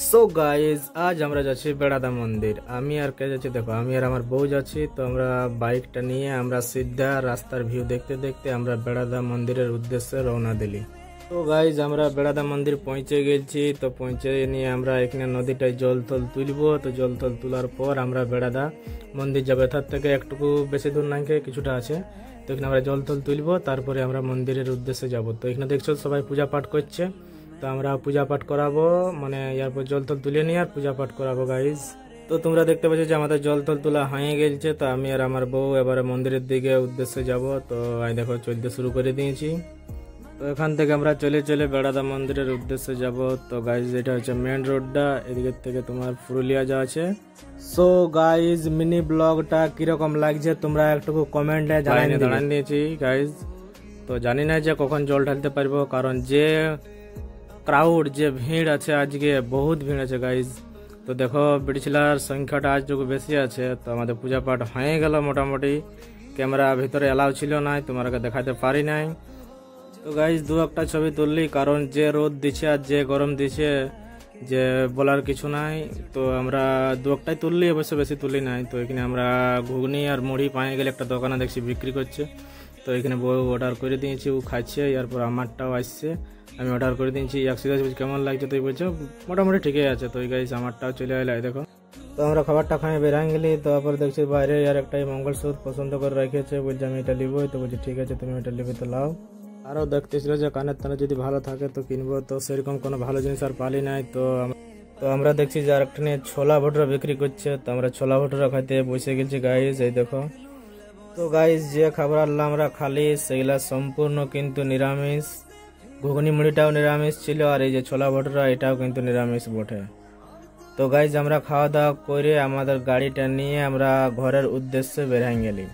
So guys আজ আমরা যাচ্ছি বেড়াদা মন্দির। আমি আর কে যাচ্ছি দেখো, আমি আর আমার বউ যাচ্ছি। তো আমরা বাইকটা নিয়ে আমরা সিধা রাস্তার ভিউ দেখতে দেখতে আমরা বেড়াদা মন্দিরের উদ্দেশ্যে রওনা দিলি। তো গাইজ আমরা বেড়াদা মন্দির পৌঁছে গেছি। তো পৌঁছে নিয়ে আমরা এখানে নদীটায় জল থল তুলবো। তো জল থল তোলার পর আমরা বেড়াদা মন্দির যাবো। তার থেকে একটুকু বেশি দূর নাই, কিছুটা আছে। তো এখানে আমরা জল থল তুলবো, তারপরে আমরা মন্দিরের উদ্দেশ্যে যাব। তো এখানে দেখছো সবাই পূজা পাঠ করছে। তো আমরা পূজা পাঠ করাবো, মানে এরপর জল থল তুলে নিয়ে আর পূজা পাঠ করাবো গাইজ। তো তোমরা দেখতে পাচ্ছ যে আমাদের জল থল তোলা হয়ে গেছে। তো আমি আর আমার বউ এবারে মন্দিরের দিকে উদ্দেশ্যে যাব। তো আমি দেখো চলতে শুরু করে দিয়েছি। তো এখান থেকে আমরা চলে চলে বেড়াদা মন্দিরের উদ্দেশ্যে যাব। তো গাইজ এটা হচ্ছে মেন রোডটা, এদিকে থেকে তোমার পুরুলিয়া যা আছে। সো গাইজ মিনি ব্লগটা কিরকম লাগছে তোমরা একটু কমেন্টে জানাই দিয়েছি গাইজ। তো জানি না যে কখন জল ঢালতে পারবো, কারণ যে ক্রাউড যে ভিড় আছে আজকে বহুত ভিড় আছে গাইজ। তো দেখো বিড়ছিলার সংখ্যাটা আজ যোগ বেশি আছে। তো আমাদের পূজা পাঠ হয়ে গেল মোটামুটি। ক্যামেরা ভিতরে এলাও ছিল না, তোমাকে দেখাতে পারি নাই। তো গাইজ দু একটা ছবি তুললি, কারণ যে রোদ দিচ্ছে আর যে গরম দিচ্ছে যে বলার কিছু নাই। তো আমরা দু একটাই তুললি, অবশ্য বেশি তুলি নাই। তো এখানে আমরা ঘুগনি আর মুড়ি পায়ে গেলে একটা দোকানে দেখছি বিক্রি করছে। তো এখানে বউ অর্ডার করে দিয়েছি, ও খাচ্ছে। এরপর আমারটাও আসছে, আমি অর্ডার করে দিয়েছি। একসাথে কেমন লাগছে তুই বলছো, মোটামুটি ঠিকই আছে। তো এই গাইজ আমারটাও চলে এলো, দেখো। তো আমরা খাবারটা খাই বেরাই গেলি। তারপর দেখছি বাইরে আর একটা মঙ্গলসূত্র পছন্দ করে রেখেছে, বলছে আমি এটা নিবো। তো বলছি ঠিক আছে তুমি এটা নিবে, তো লাও। আরও দেখতেছিল যে কানের তানে যদি ভালো থাকে তো কিনবো। তো সেরকম কোনো ভালো জিনিস আর পালি নাই। তো আমরা দেখছি যে আরেকটা নিয়ে ছোলা ভটুরা বিক্রি করছে। তো আমরা ছোলা ভটুরা খাইতে বসে গেছি গাইজ, এই দেখো। তো গাইজ যে খাবার আনলাম আমরা খালি সেগুলা সম্পূর্ণ কিন্তু নিরামিষ। ঘুগনি মুড়িটাও নিরামিষ ছিল, আর এই যে ছোলা ভটুরা এটাও কিন্তু নিরামিষ বটে। তো গাইজ আমরা খাওয়া দাওয়া করে আমাদের গাড়িটা নিয়ে আমরা ঘরের উদ্দেশ্যে বের হয়ে গেলি।